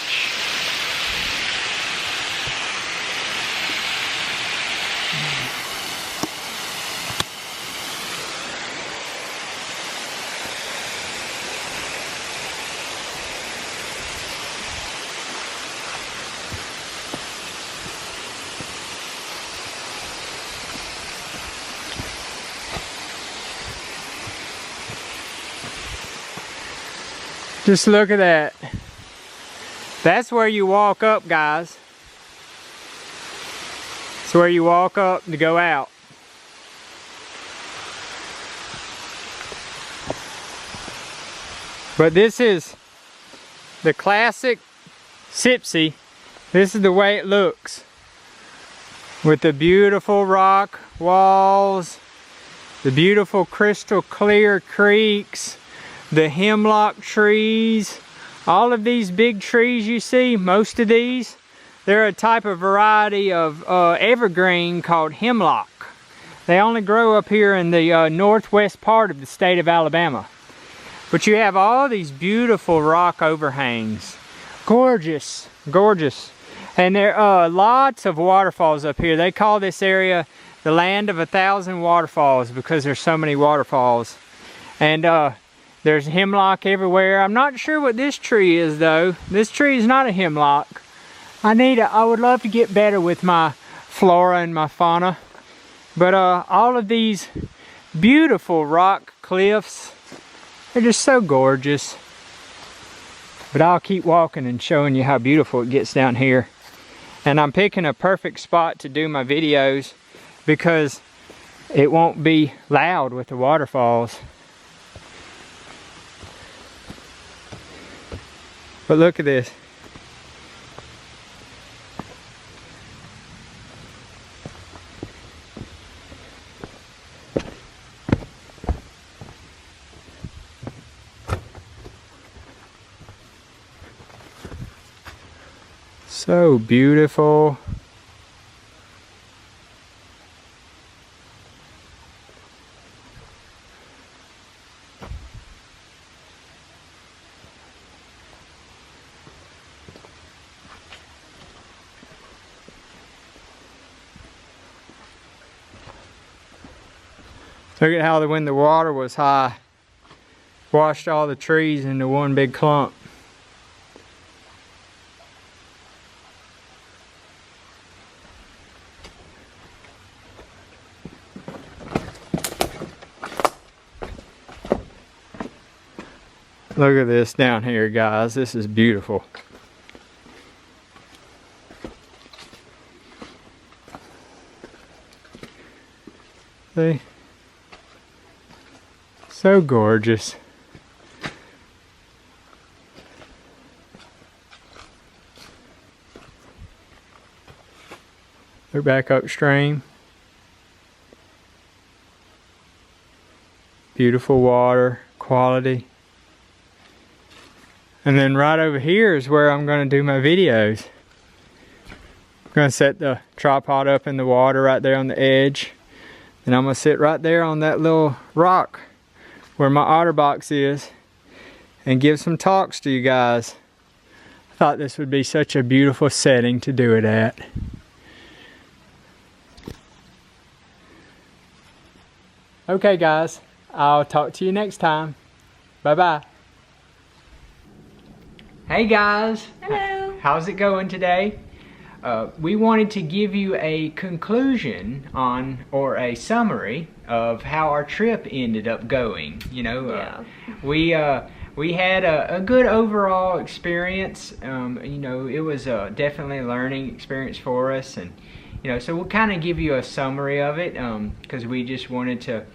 Just look at that. That's where you walk up, guys. It's where you walk up to go out. But this is the classic Sipsey. This is the way it looks. With the beautiful rock walls, the beautiful crystal clear creeks, the hemlock trees, all of these big trees you see, most of these, they're a type of variety of evergreen called hemlock. They only grow up here in the northwest part of the state of Alabama. But you have all these beautiful rock overhangs. Gorgeous, gorgeous. And there are lots of waterfalls up here. They call this area the land of 1,000 waterfalls because there's so many waterfalls. And there's hemlock everywhere. I'm not sure what this tree is though. This tree is not a hemlock. I would love to get better with my flora and my fauna. But all of these beautiful rock cliffs, they're just so gorgeous. But I'll keep walking and showing you how beautiful it gets down here. And I'm picking a perfect spot to do my videos because it won't be loud with the waterfalls. But look at this. So beautiful. Look at how when the water was high, washed all the trees into one big clump. Look at this down here, guys. This is beautiful. See? So gorgeous. Look back upstream. Beautiful water quality. And then right over here is where I'm going to do my videos. I'm going to set the tripod up in the water right there on the edge. And I'm going to sit right there on that little rock where my otter box is and give some talks to you guys. I thought this would be such a beautiful setting to do it at. Okay guys, I'll talk to you next time. Bye bye. Hey guys. Hello. How's it going today? We wanted to give you a conclusion on, or a summary of how our trip ended up going. You know, we had a good overall experience. You know, it was definitely a learning experience for us, and you know, so we'll kind of give you a summary of it because we just wanted to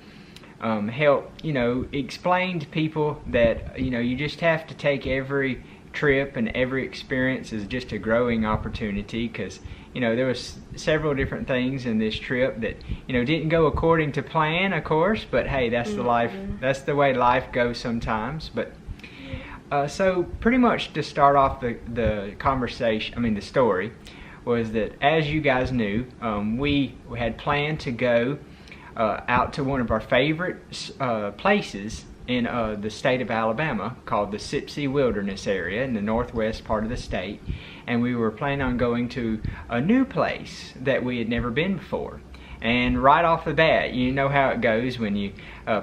help, you know, explain to people that, you know, you just have to take every trip and every experience is just a growing opportunity, because there was several different things in this trip that didn't go according to plan, of course, but hey, that's the life, that's the way life goes sometimes. But so pretty much to start off the conversation, the story was that, as you guys knew, we had planned to go out to one of our favorite places in the state of Alabama, called the Sipsey Wilderness area in the northwest part of the state. And we were planning on going to a new place that we had never been before. And right off the bat, you know how it goes when you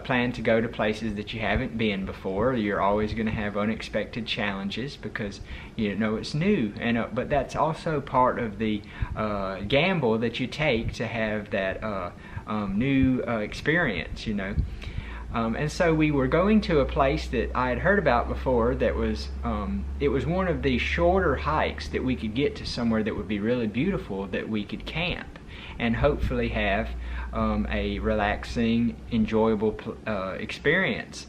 plan to go to places that you haven't been before. You're always going to have unexpected challenges because it's new. And but that's also part of the gamble that you take to have that new experience, and so we were going to a place that I had heard about before that was, it was one of the shorter hikes that we could get to somewhere that would be really beautiful, that we could camp and hopefully have a relaxing, enjoyable experience.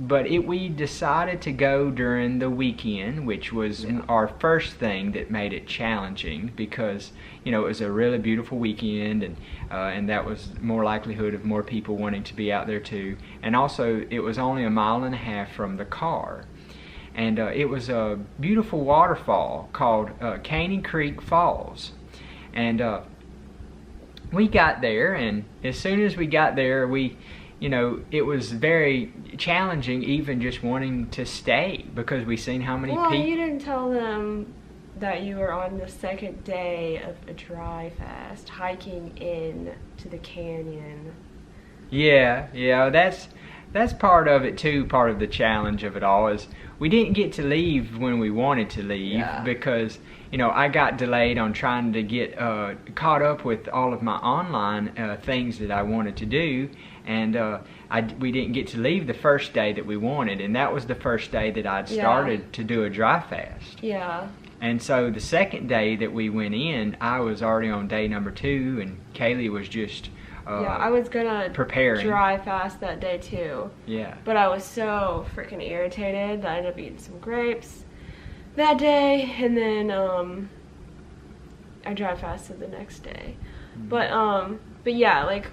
But we decided to go during the weekend, which was our first thing that made it challenging, because it was a really beautiful weekend, and that was more likelihood of more people wanting to be out there too. And also, it was only 1.5 miles from the car, and it was a beautiful waterfall called Caney Creek Falls. And we got there, and as soon as we got there, it was very challenging, even just wanting to stay, because we seen how many people. Well, you didn't tell them that you were on the second day of a dry fast, hiking in to the canyon. Yeah, that's part of it too. Part of the challenge of it all is we didn't get to leave when we wanted to leave, because I got delayed on trying to get caught up with all of my online things that I wanted to do, and we didn't get to leave the first day that we wanted, and that was the first day that I'd started to do a dry fast. Yeah. And so the second day that we went in, I was already on day number 2, and Kaylee was just I was gonna preparing. dry fast that day too. Yeah. But I was so freaking irritated that I ended up eating some grapes that day, and then I dry fasted the next day. But yeah, like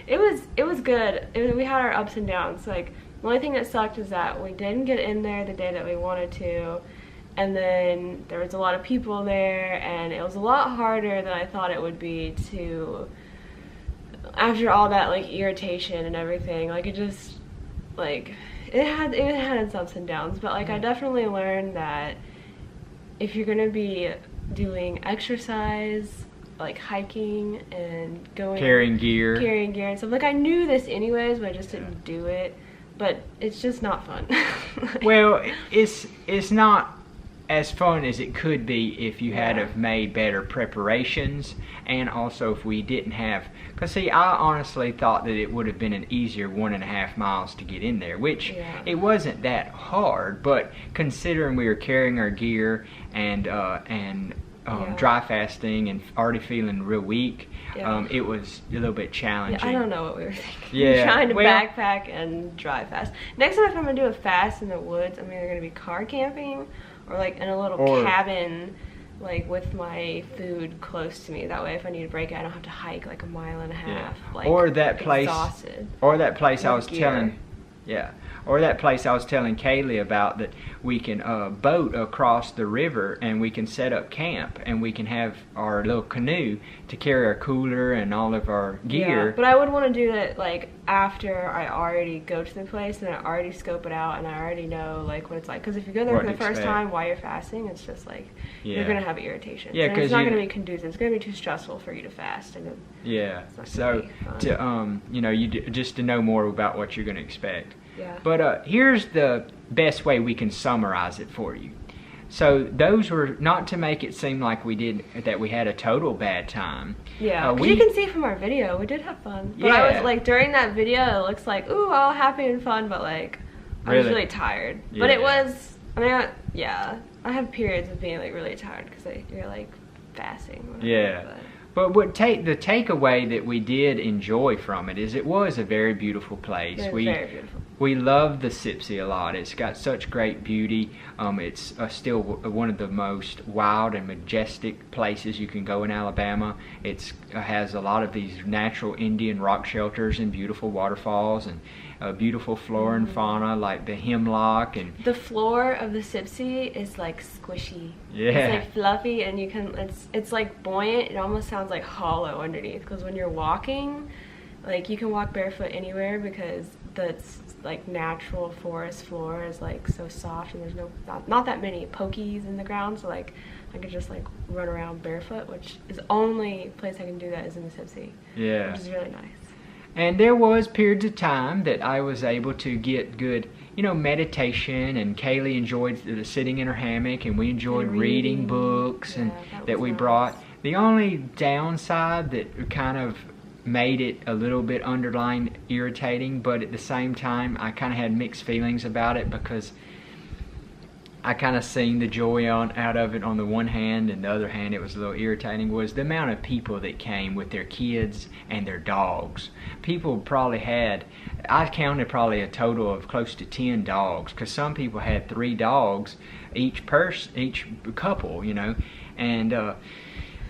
it was good. We had our ups and downs. Like, the only thing that sucked is that we didn't get in there the day that we wanted to, and then there was a lot of people there, and it was a lot harder than I thought it would be to, after all that like irritation and everything. Like, it just, like, it had its ups and downs, but like I definitely learned that if you're gonna be doing exercise, like hiking and carrying gear and stuff, like, I knew this anyways, but I just didn't do it. But it's just not fun. Well, it's not as fun as it could be if you had have made better preparations, and also if we didn't have, because see, I honestly thought that it would have been an easier 1.5 miles to get in there, which it wasn't that hard, but considering we were carrying our gear and dry fasting and already feeling real weak, it was a little bit challenging. I don't know what we were thinking. Trying to backpack and dry fast. Next time, if I'm gonna do a fast in the woods, I'm either gonna be car camping or like in a little cabin, like with my food close to me. That way, if I need a break, I don't have to hike like 1.5 miles. Like, or that place. Exhausted. Or that place I was telling. Or that place I was telling Kaylee about, that we can boat across the river, and we can set up camp, and we can have our little canoe to carry our cooler and all of our gear. Yeah, but I would want to do that like after I already go to the place and I already scope it out and I already know like what it's like. Because if you go there for the first time while you're fasting, it's just like you're gonna have irritation. Yeah, because it's not gonna be conducive. It's gonna be too stressful for you to fast. And so to just to know more about what you're gonna expect. Yeah. But here's the best way we can summarize it for you. So those were not to make it seem like we had a total bad time. Yeah, you can see from our video, we did have fun. But I was like, during that video, it looks like, ooh, all happy and fun, but like, I was really tired. Yeah. But it was, I have periods of being like really tired because you're like fasting. Whatever, But the takeaway that we did enjoy from it is it was a very beautiful place. It was very beautiful. we love the Sipsey a lot. It's got such great beauty. It's still one of the most wild and majestic places you can go in Alabama. It has a lot of these natural Indian rock shelters and beautiful waterfalls and beautiful flora and fauna like the hemlock. And the floor of the Sipsey is like squishy. Yeah. It's like fluffy, and you can, it's like buoyant. It almost sounds like hollow underneath, because when you're walking, like, you can walk barefoot anywhere because that's like natural forest floor is like so soft, and there's not that many pokies in the ground, so like I could just like run around barefoot, which is the only place I can do that is in the Sipsey. Yeah. Which is really nice. And there was periods of time that I was able to get good, you know, meditation, and Kaylee enjoyed sitting in her hammock, and we enjoyed reading books, and that we brought. The only downside that kind of made it a little bit underlying irritating, but at the same time I kind of had mixed feelings about it, because I kind of seen the joy out of it on the one hand, and the other hand it was a little irritating, was the amount of people that came with their kids and their dogs. People probably had, I counted probably a total of close to 10 dogs, because some people had 3 dogs each couple, you know. And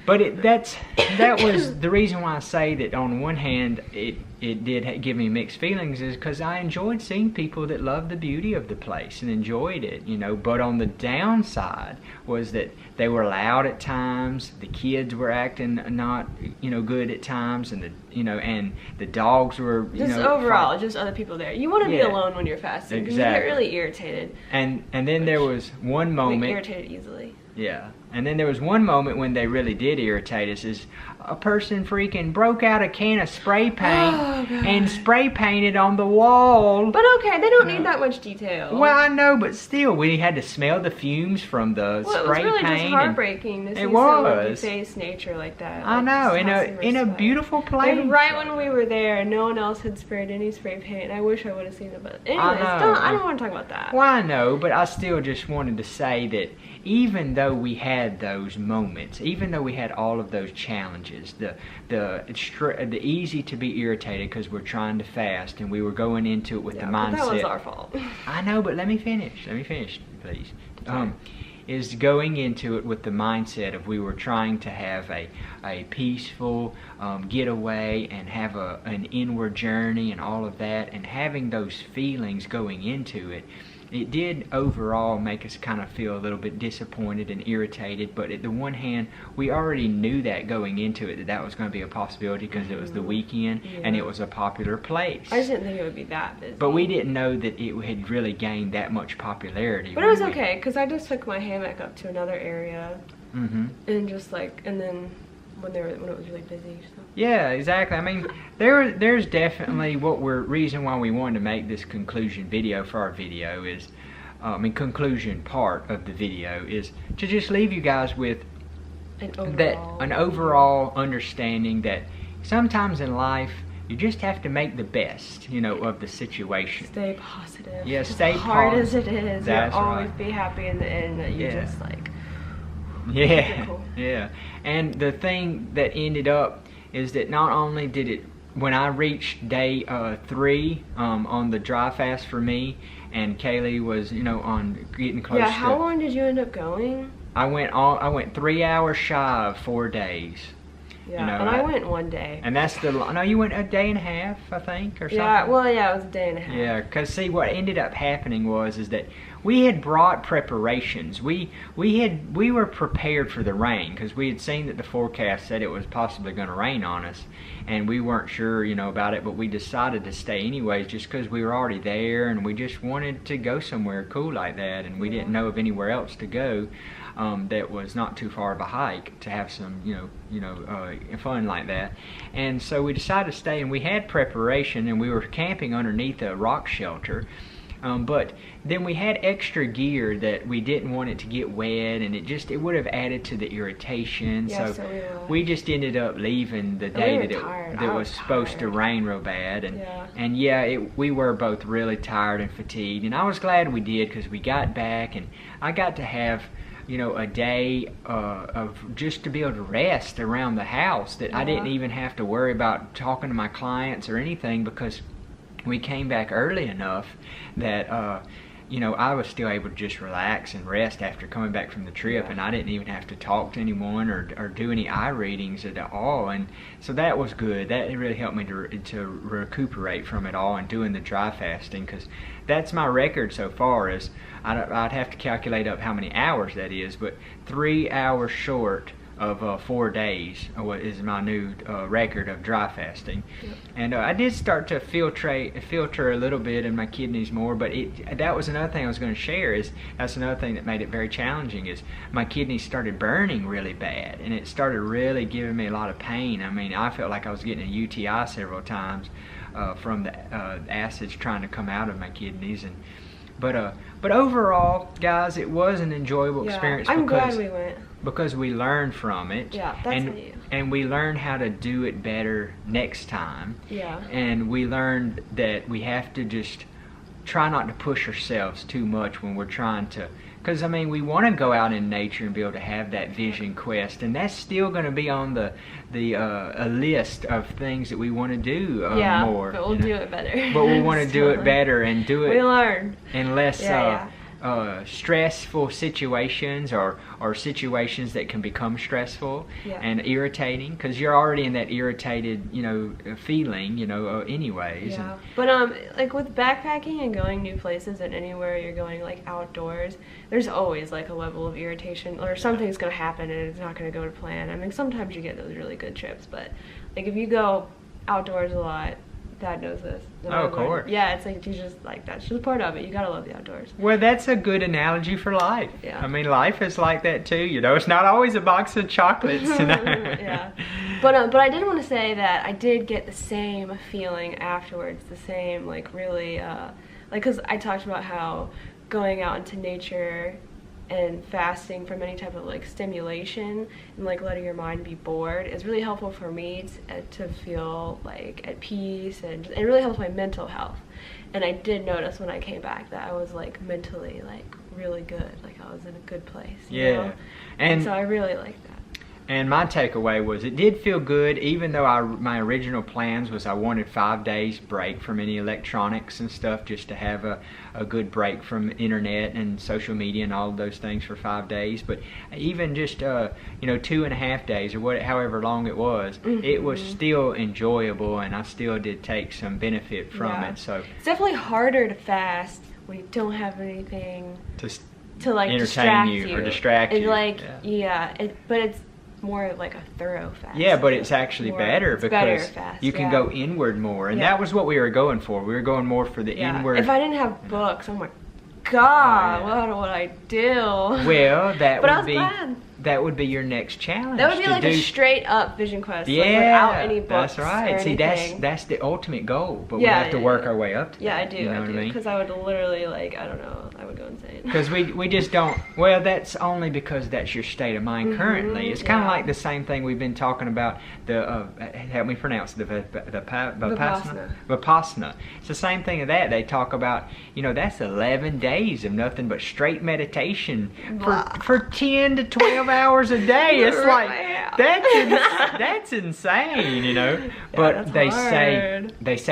but that was the reason why I say that on one hand it did give me mixed feelings, is because I enjoyed seeing people that loved the beauty of the place and enjoyed it, you know. But on the downside was that they were loud at times, the kids were acting not, you know, good at times, and and the dogs were, you just know, overall just other people there. You want to be alone when you're fasting, because you get really irritated. And then there was one moment, irritated easily. Yeah. And then there was one moment when they really did irritate us, is a person freaking broke out a can of spray paint and spray painted on the wall. But okay, they don't need that much detail. Well, I know, but still, we had to smell the fumes from the spray paint. It was really just heartbreaking to see someone deface nature like that. I know, in a beautiful place. Like, right when we were there, no one else had sprayed any spray paint, and I wish I would have seen it. But anyways, I don't want to talk about that. Well, I know, but I still just wanted to say that even though we had those moments, even though we had all of those challenges, the easy to be irritated because we're trying to fast, and we were going into it with the mindset. But that was our fault. I know, but let me finish, please. Is going into it with the mindset of we were trying to have a peaceful getaway and have an inward journey and all of that, and having those feelings going into it. It did overall make us kind of feel a little bit disappointed and irritated, but at the one hand, we already knew that going into it, that was going to be a possibility, because it was the weekend and it was a popular place. I just didn't think it would be that busy. But we didn't know that it had really gained that much popularity. But it was okay, because I just took my hammock up to another area, and just like, and then when it was really busy. So. Yeah, exactly. I mean, there's definitely reason why we wanted to make this conclusion video for our video is, conclusion part of the video is to just leave you guys with an overall understanding that sometimes in life you just have to make the best, you know, of the situation. Stay positive. Yeah, stay positive. As hard as it is, That's you'll always right. be happy in the end that you just like. Yeah, cool. Yeah. And the thing that ended up is that not only did it, when I reached day 3 on the dry fast for me, and Kaylee was, you know, on getting close. Yeah, how long did you end up going? I went 3 hours shy of 4 days. Yeah, you know, and I went 1 day. And that's no, you went a day and a half, I think, or something. Yeah, well, yeah, it was a day and a half. Yeah, because see, what ended up happening is that we had brought preparations. We were prepared for the rain, because we had seen that the forecast said it was possibly going to rain on us, and we weren't sure, you know, about it, but we decided to stay anyways, just because we were already there, and we just wanted to go somewhere cool like that, and we didn't know of anywhere else to go. That was not too far of a hike to have some, fun like that. And so we decided to stay, and we had preparation, and we were camping underneath a rock shelter. But then we had extra gear that we didn't want it to get wet, and it would have added to the irritation. Yeah, so we just ended up leaving the day that was supposed to rain real bad, and we were both really tired and fatigued, and I was glad we did, because we got back and I got to have, you know, a day of just to be able to rest around the house, that I didn't even have to worry about talking to my clients or anything, because we came back early enough that you know, I was still able to just relax and rest after coming back from the trip, and I didn't even have to talk to anyone or do any eye readings at all, and so that was good. That really helped me to recuperate from it all and doing the dry fasting, because that's my record so far. Is I'd have to calculate up how many hours that is, but 3 hours short of 4 days is my new record of dry fasting. Yep. And I did start to filter a little bit in my kidneys more, but that was another thing I was going to share. That's another thing that made it very challenging, is my kidneys started burning really bad, and it started really giving me a lot of pain. I mean, I felt like I was getting a UTI several times from the acids trying to come out of my kidneys. And but overall, guys, it was an enjoyable experience. I'm glad we went. Because we learned from it. Yeah, that's it. And we learned how to do it better next time. Yeah. And we learned that we have to just try not to push ourselves too much when we're trying to, because I mean, we want to go out in nature and be able to have that vision quest, and that's still going to be on a list of things that we want to do more. But we'll do it better. But we want to do it better and do it. We learn in less stressful situations or situations that can become stressful and irritating, because you're already in that irritated, you know, feeling, you know, anyways. Yeah. But like with backpacking and going new places and anywhere you're going like outdoors, there's always like a level of irritation, or something's gonna happen and it's not gonna go to plan. I mean, sometimes you get those really good trips, but like if you go outdoors a lot, Dad knows this. Oh, of course. Yeah, it's like you just like, that's just part of it. You gotta love the outdoors. Well, that's a good analogy for life. Yeah. I mean, life is like that too. You know, it's not always a box of chocolates. Yeah. But I did want to say that I did get the same feeling afterwards. The same, like, really, like, because I talked about how going out into nature and fasting from any type of like stimulation and like letting your mind be bored is really helpful for me to feel like at peace, and it really helps my mental health. And I did notice when I came back that I was like mentally like really good, like I was in a good place. You know? And so I really like that. And my takeaway was it did feel good, even though my original plans was I wanted 5 days break from any electronics and stuff, just to have a good break from internet and social media and all of those things for 5 days. But even just you know, 2.5 days or however long it was, it was still enjoyable, and I still did take some benefit from it. So it's definitely harder to fast when you don't have anything to like entertain you or distract you. And like but it's more like a thorough fast. Yeah, but it's actually better because you can go inward more, and that was what we were going for. We were going more for the inward. If I didn't have books, I'm like, God, what would I do? Well, that would be your next challenge. That would be like a straight up vision quest, like without any books. That's right. See, that's the ultimate goal, but we have to work our way up to that. I do. You know what I mean? Because I would literally, like, I don't know, I would go insane. Because we just don't. Well, that's only because that's your state of mind currently. It's kind of like the same thing we've been talking about. The help me pronounce the Vipassana. It's the same thing of that. They talk about, you know, that's 11 days of nothing but straight meditation for 10 to 12 hours a day. It's like that's insane, you know. But they say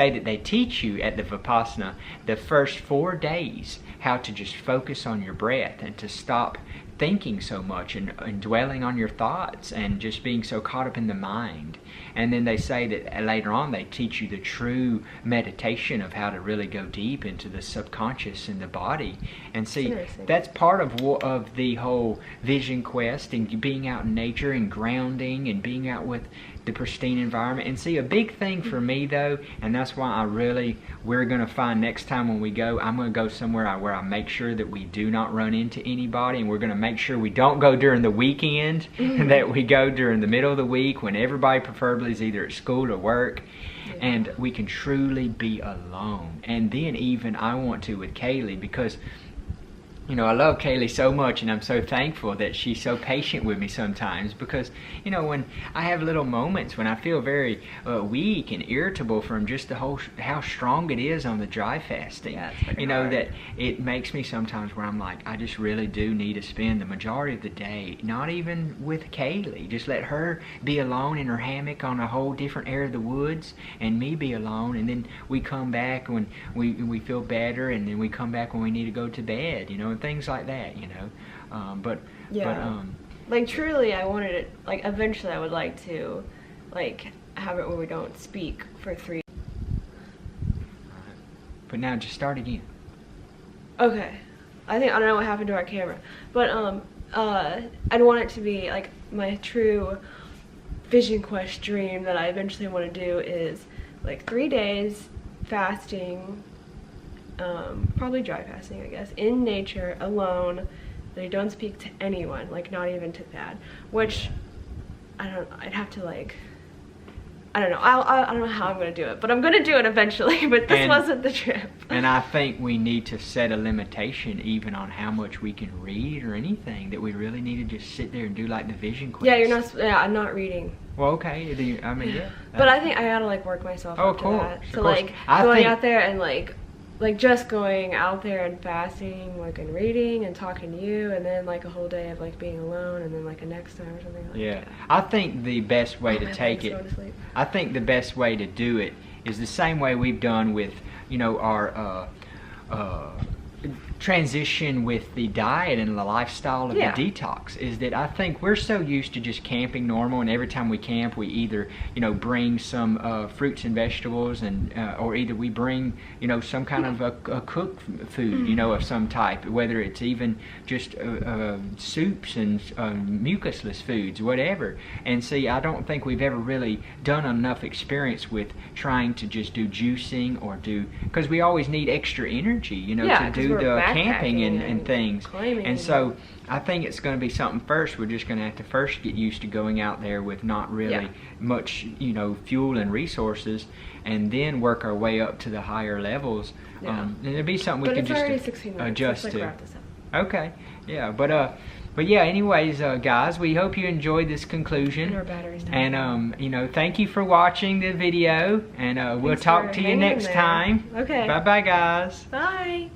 that they teach you at the Vipassana the first 4 days how to just focus on your breath and to stop thinking so much and dwelling on your thoughts and just being so caught up in the mind. And then they say that later on they teach you the true meditation of how to really go deep into the subconscious and the body. And see, that's part of the whole vision quest and being out in nature and grounding and being out with the pristine environment. And see, a big thing for me though, and that's why we're going to find next time when we go, I'm going to go somewhere where I make sure that we do not run into anybody, and we're going to make sure we don't go during the weekend, that we go during the middle of the week when everybody preferably is either at school or work, and we can truly be alone. And then even I want to with Kaylee, because you know, I love Kaylee so much, and I'm so thankful that she's so patient with me sometimes, because, you know, when I have little moments when I feel very weak and irritable from just the whole, how strong it is on the dry fasting, you know, that it makes me sometimes where I'm like, I just really do need to spend the majority of the day, not even with Kaylee, just let her be alone in her hammock on a whole different area of the woods, and me be alone, and then we come back when we feel better, and then we come back when we need to go to bed, you know, and things like that, you know. Like, truly, I wanted it, like, eventually I would like to, like, have it where we don't speak for 3. But now just start again. Okay. I don't know what happened to our camera, but I'd want it to be like my true vision quest dream that I eventually want to do is like 3 days fasting, probably dry fasting, I guess, in nature, alone, that you don't speak to anyone, like not even to Thad, which I'd have to, like, I don't know. I don't know how I'm going to do it, but I'm going to do it eventually, but this wasn't the trip. And I think we need to set a limitation even on how much we can read or anything, that we really need to just sit there and do like the vision quest. Yeah, I'm not reading. Well, okay. I mean, yeah. But I think I got to, like, work myself up to that. So, like, going out there and, like just going out there and fasting, like, and reading and talking to you, and then like a whole day of like being alone, and then like a next time or something like that. I think the best way to take it, I think the best way to do it is the same way we've done with, you know, our transition with the diet and the lifestyle of the detox, is that I think we're so used to just camping normal, and every time we camp we either, you know, bring some fruits and vegetables, and or either we bring, you know, some kind of a cooked food, you know, of some type, whether it's even just soups and mucusless foods, whatever. And see, I don't think we've ever really done enough experience with trying to just do juicing or do, because we always need extra energy, you know, to do the camping and things. And so I think it's going to be something first. We're just going to have to first get used to going out there with not really much, you know, fuel and resources, and then work our way up to the higher levels. And it'll be something we can just adjust to. Okay. Yeah. But yeah, anyways, guys, we hope you enjoyed this conclusion. And our battery's down. And, you know, thank you for watching the video, and we'll talk to you next time. Okay. Bye-bye, guys. Bye.